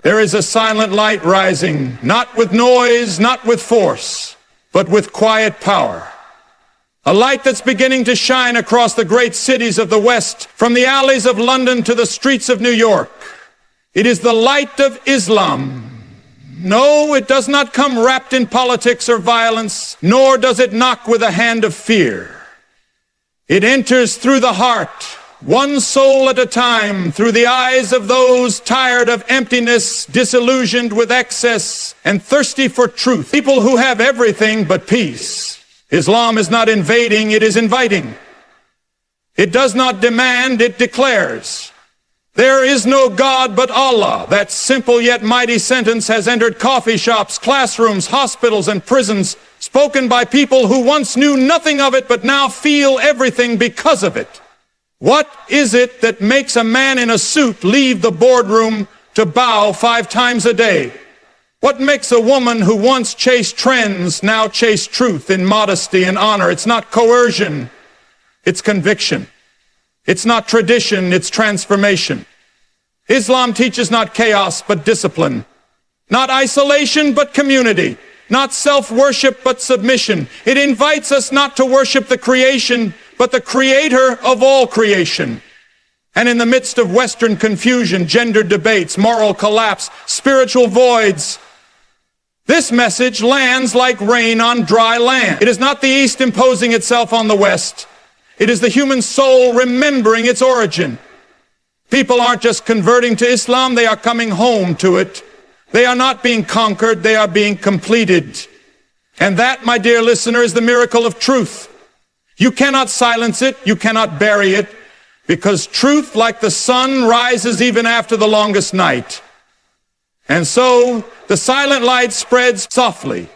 There is a silent light rising, not with noise, not with force, but with quiet power. A light that's beginning to shine across the great cities of the West, from the alleys of London to the streets of New York. It is the light of Islam. No, it does not come wrapped in politics or violence, nor does it knock with a hand of fear. It enters through the heart, one soul at a time, through the eyes of those tired of emptiness, disillusioned with excess, and thirsty for truth. People who have everything but peace. Islam is not invading, it is inviting. It does not demand, it declares. There is no God but Allah. That simple yet mighty sentence has entered coffee shops, classrooms, hospitals, and prisons, spoken by people who once knew nothing of it but now feel everything because of it. What is it that makes a man in a suit leave the boardroom to bow 5 times a day? What makes a woman who once chased trends now chase truth in modesty and honor? It's not coercion, it's conviction. It's not tradition, it's transformation. Islam teaches not chaos, but discipline. Not isolation, but community. Not self-worship, but submission. It invites us not to worship the creation, but the creator of all creation. And in the midst of Western confusion, gender debates, moral collapse, spiritual voids, this message lands like rain on dry land. It is not the East imposing itself on the West. It is the human soul remembering its origin. People aren't just converting to Islam, they are coming home to it. They are not being conquered, they are being completed. And that, my dear listener, is the miracle of truth. You cannot silence it, you cannot bury it, because truth, like the sun, rises even after the longest night. And so, the silent light spreads softly,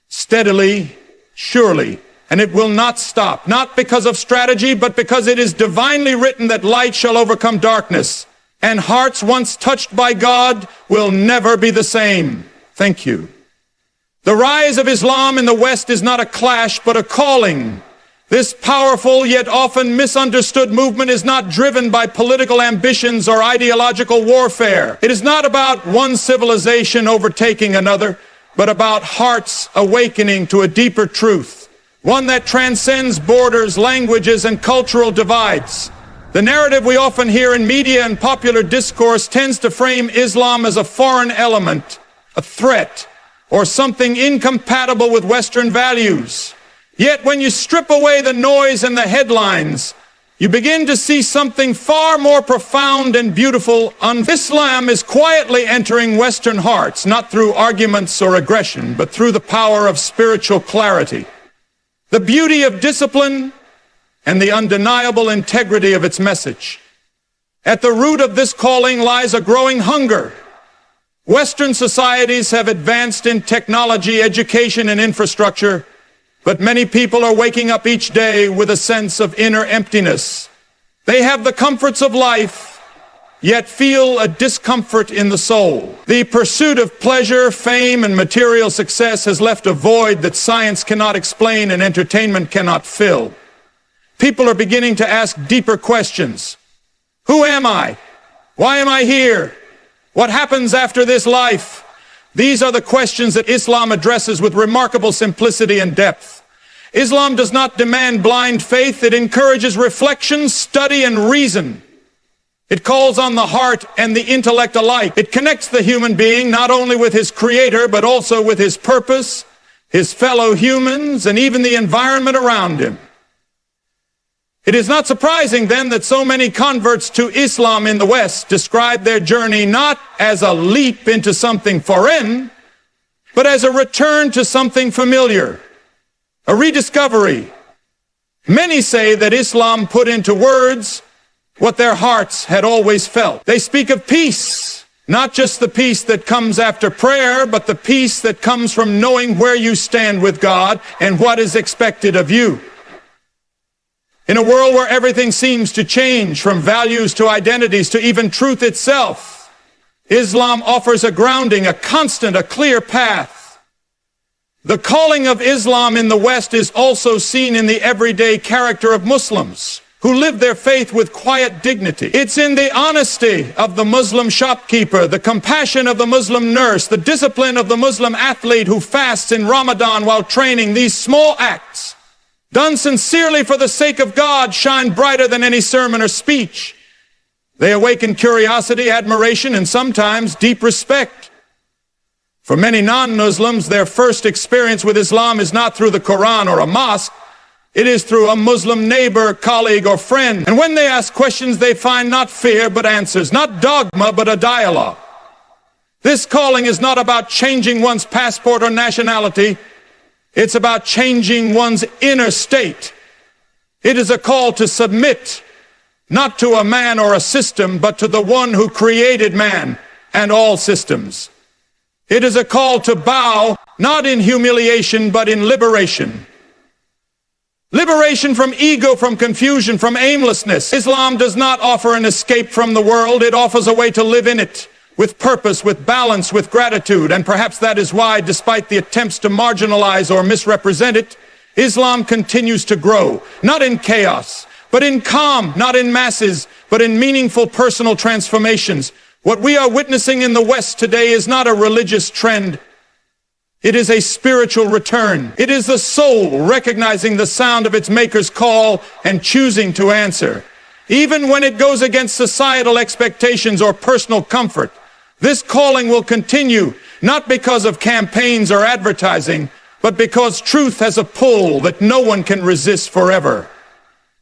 steadily, surely, and it will not stop, not because of strategy, but because it is divinely written that light shall overcome darkness, and hearts once touched by God will never be the same. Thank you. The rise of Islam in the West is not a clash, but a calling. This powerful yet often misunderstood movement is not driven by political ambitions or ideological warfare. It is not about one civilization overtaking another, but about hearts awakening to a deeper truth, one that transcends borders, languages, and cultural divides. The narrative we often hear in media and popular discourse tends to frame Islam as a foreign element, a threat, or something incompatible with Western values. Yet when you strip away the noise and the headlines, you begin to see something far more profound and beautiful. Islam is quietly entering Western hearts, not through arguments or aggression, but through the power of spiritual clarity, the beauty of discipline, and the undeniable integrity of its message. At the root of this calling lies a growing hunger. Western societies have advanced in technology, education, and infrastructure, but many people are waking up each day with a sense of inner emptiness. They have the comforts of life, yet feel a discomfort in the soul. The pursuit of pleasure, fame, and material success has left a void that science cannot explain and entertainment cannot fill. People are beginning to ask deeper questions. Who am I? Why am I here? What happens after this life? These are the questions that Islam addresses with remarkable simplicity and depth. Islam does not demand blind faith. It encourages reflection, study, and reason. It calls on the heart and the intellect alike. It connects the human being not only with his creator, but also with his purpose, his fellow humans, and even the environment around him. It is not surprising then that so many converts to Islam in the West describe their journey not as a leap into something foreign, but as a return to something familiar, a rediscovery. Many say that Islam put into words what their hearts had always felt. They speak of peace, not just the peace that comes after prayer, but the peace that comes from knowing where you stand with God and what is expected of you. In a world where everything seems to change, from values to identities to even truth itself, Islam offers a grounding, a constant, a clear path. The calling of Islam in the West is also seen in the everyday character of Muslims who live their faith with quiet dignity. It's in the honesty of the Muslim shopkeeper, the compassion of the Muslim nurse, the discipline of the Muslim athlete who fasts in Ramadan while training. These small acts, done sincerely for the sake of God, shine brighter than any sermon or speech. They awaken curiosity, admiration, and sometimes deep respect. For many non-Muslims, their first experience with Islam is not through the Quran or a mosque. It is through a Muslim neighbor, colleague, or friend. And when they ask questions, they find not fear, but answers, not dogma, but a dialogue. This calling is not about changing one's passport or nationality. It's about changing one's inner state. It is a call to submit, not to a man or a system, but to the one who created man and all systems. It is a call to bow, not in humiliation, but in liberation. Liberation from ego, from confusion, from aimlessness. Islam does not offer an escape from the world. It offers a way to live in it, with purpose, with balance, with gratitude. And perhaps that is why, despite the attempts to marginalize or misrepresent it, Islam continues to grow, not in chaos, but in calm, not in masses, but in meaningful personal transformations. What we are witnessing in the West today is not a religious trend. It is a spiritual return. It is the soul recognizing the sound of its maker's call and choosing to answer. Even when it goes against societal expectations or personal comfort, this calling will continue, not because of campaigns or advertising, but because truth has a pull that no one can resist forever.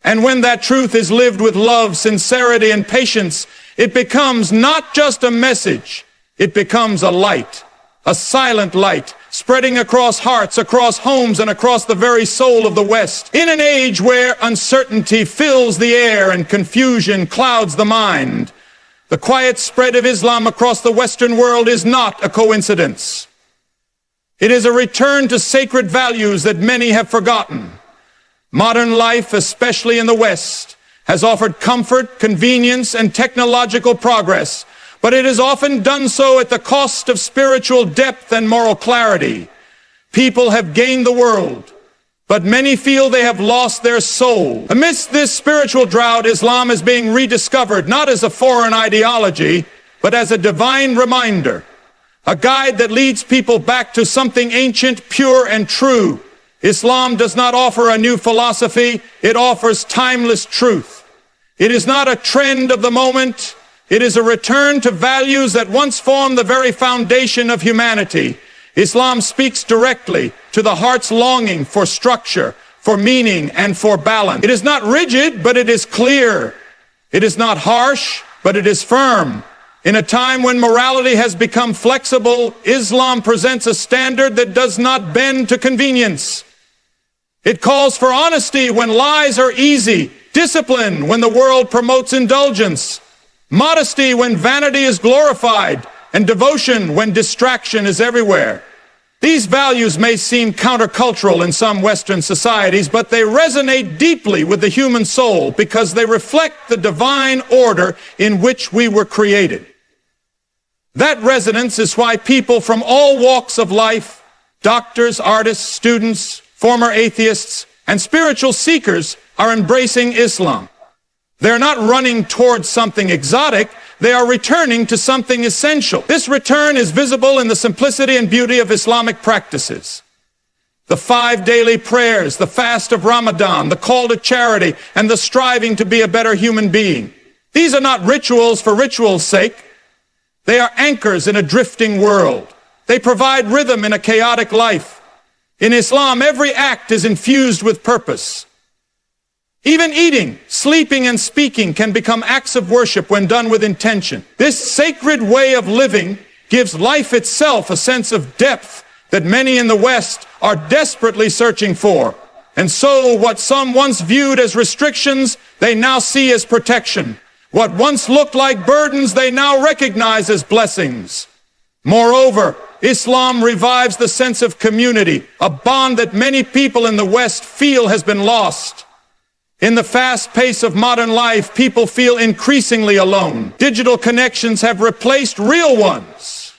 And when that truth is lived with love, sincerity, and patience, it becomes not just a message, it becomes a light, a silent light, spreading across hearts, across homes, and across the very soul of the West. In an age where uncertainty fills the air and confusion clouds the mind, the quiet spread of Islam across the Western world is not a coincidence. It is a return to sacred values that many have forgotten. Modern life, especially in the West, has offered comfort, convenience, and technological progress, but it has often done so at the cost of spiritual depth and moral clarity. People have gained the world, but many feel they have lost their soul. Amidst this spiritual drought, Islam is being rediscovered, not as a foreign ideology, but as a divine reminder, a guide that leads people back to something ancient, pure, and true. Islam does not offer a new philosophy, it offers timeless truth. It is not a trend of the moment. It is a return to values that once formed the very foundation of humanity. Islam speaks directly to the heart's longing for structure, for meaning, and for balance. It is not rigid, but it is clear. It is not harsh, but it is firm. In a time when morality has become flexible, Islam presents a standard that does not bend to convenience. It calls for honesty when lies are easy, discipline when the world promotes indulgence, modesty when vanity is glorified, and devotion when distraction is everywhere. These values may seem countercultural in some Western societies, but they resonate deeply with the human soul because they reflect the divine order in which we were created. That resonance is why people from all walks of life, doctors, artists, students, former atheists, and spiritual seekers are embracing Islam. They're not running towards something exotic, they are returning to something essential. This return is visible in the simplicity and beauty of Islamic practices. The 5 daily prayers, the fast of Ramadan, the call to charity, and the striving to be a better human being. These are not rituals for ritual's sake. They are anchors in a drifting world. They provide rhythm in a chaotic life. In Islam, every act is infused with purpose. Even eating, sleeping, and speaking can become acts of worship when done with intention. This sacred way of living gives life itself a sense of depth that many in the West are desperately searching for. And so what some once viewed as restrictions, they now see as protection. What once looked like burdens, they now recognize as blessings. Moreover, Islam revives the sense of community, a bond that many people in the West feel has been lost. In the fast pace of modern life, people feel increasingly alone. Digital connections have replaced real ones.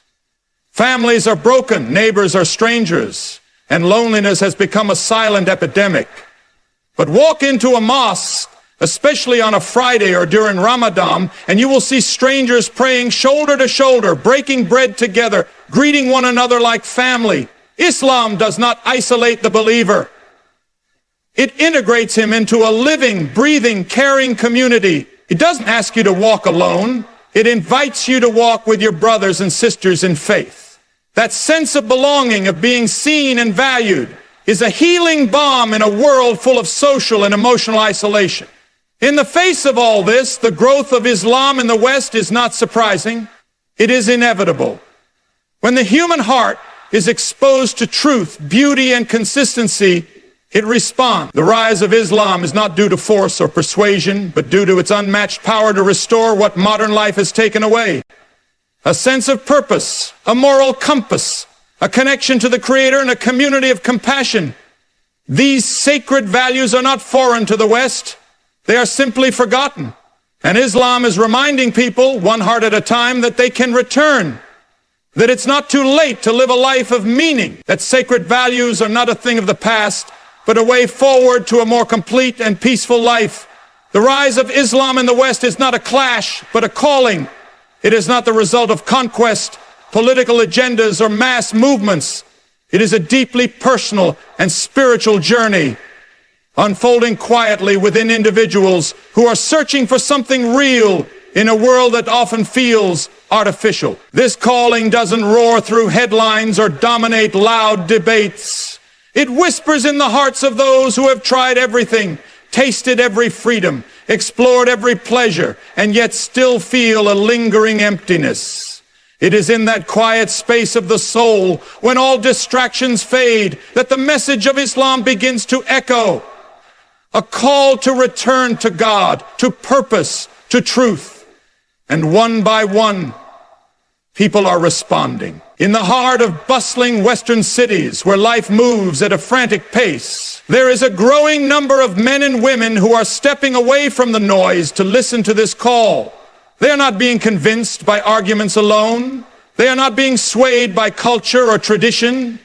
Families are broken, neighbors are strangers, and loneliness has become a silent epidemic. But walk into a mosque, especially on a Friday or during Ramadan, and you will see strangers praying shoulder to shoulder, breaking bread together, greeting one another like family. Islam does not isolate the believer. It integrates him into a living, breathing, caring community. It doesn't ask you to walk alone. It invites you to walk with your brothers and sisters in faith. That sense of belonging, of being seen and valued, is a healing balm in a world full of social and emotional isolation. In the face of all this, the growth of Islam in the West is not surprising. It is inevitable. When the human heart is exposed to truth, beauty, and consistency, it responds. The rise of Islam is not due to force or persuasion, but due to its unmatched power to restore what modern life has taken away. A sense of purpose, a moral compass, a connection to the Creator, and a community of compassion. These sacred values are not foreign to the West. They are simply forgotten. And Islam is reminding people, one heart at a time, that they can return. That it's not too late to live a life of meaning. That sacred values are not a thing of the past, but a way forward to a more complete and peaceful life. The rise of Islam in the West is not a clash, but a calling. It is not the result of conquest, political agendas, or mass movements. It is a deeply personal and spiritual journey, unfolding quietly within individuals who are searching for something real in a world that often feels artificial. This calling doesn't roar through headlines or dominate loud debates. It whispers in the hearts of those who have tried everything, tasted every freedom, explored every pleasure, and yet still feel a lingering emptiness. It is in that quiet space of the soul, when all distractions fade, that the message of Islam begins to echo. A call to return to God, to purpose, to truth. And one by one, people are responding. In the heart of bustling Western cities, where life moves at a frantic pace, there is a growing number of men and women who are stepping away from the noise to listen to this call. They are not being convinced by arguments alone. They are not being swayed by culture or tradition.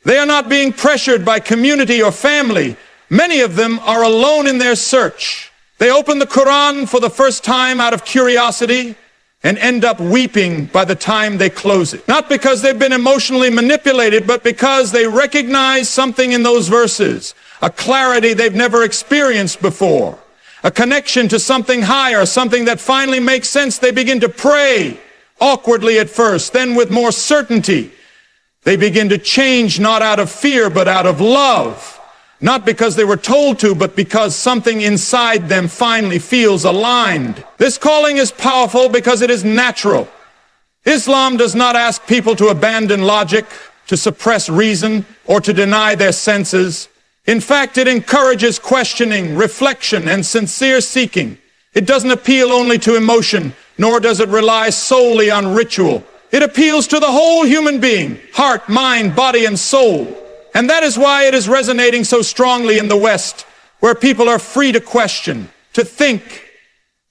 They are not being pressured by community or family. Many of them are alone in their search. They open the Quran for the first time out of curiosity and end up weeping by the time they close it. Not because they've been emotionally manipulated, but because they recognize something in those verses, a clarity they've never experienced before, a connection to something higher, something that finally makes sense. They begin to pray, awkwardly at first, then with more certainty. They begin to change, not out of fear, but out of love. Not because they were told to, but because something inside them finally feels aligned. This calling is powerful because it is natural. Islam does not ask people to abandon logic, to suppress reason, or to deny their senses. In fact, it encourages questioning, reflection, and sincere seeking. It doesn't appeal only to emotion, nor does it rely solely on ritual. It appeals to the whole human being, heart, mind, body, and soul. And that is why it is resonating so strongly in the West, where people are free to question, to think,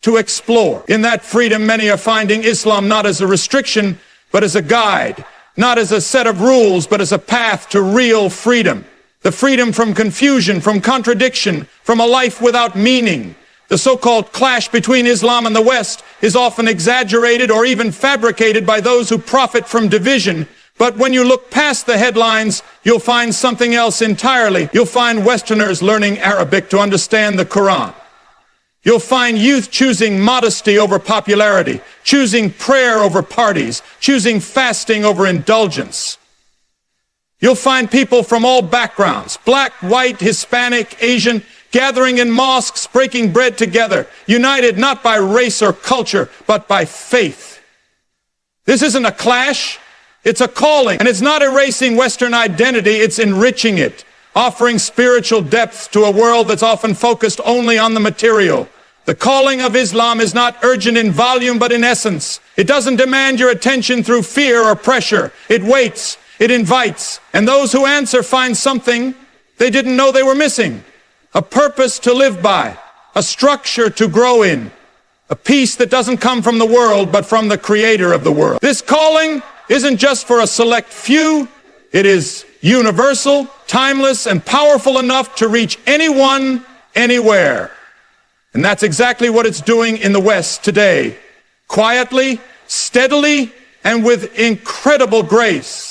to explore. In that freedom, many are finding Islam not as a restriction, but as a guide, not as a set of rules, but as a path to real freedom. The freedom from confusion, from contradiction, from a life without meaning. The so-called clash between Islam and the West is often exaggerated or even fabricated by those who profit from division. But when you look past the headlines, you'll find something else entirely. You'll find Westerners learning Arabic to understand the Quran. You'll find youth choosing modesty over popularity, choosing prayer over parties, choosing fasting over indulgence. You'll find people from all backgrounds, black, white, Hispanic, Asian, gathering in mosques, breaking bread together, united not by race or culture, but by faith. This isn't a clash. It's a calling, and it's not erasing Western identity, it's enriching it, offering spiritual depth to a world that's often focused only on the material. The calling of Islam is not urgent in volume, but in essence. It doesn't demand your attention through fear or pressure. It waits, it invites, and those who answer find something they didn't know they were missing. A purpose to live by, a structure to grow in, a peace that doesn't come from the world, but from the Creator of the world. This calling isn't just for a select few. It is universal, timeless, and powerful enough to reach anyone, anywhere. And that's exactly what it's doing in the West today. Quietly, steadily, and with incredible grace.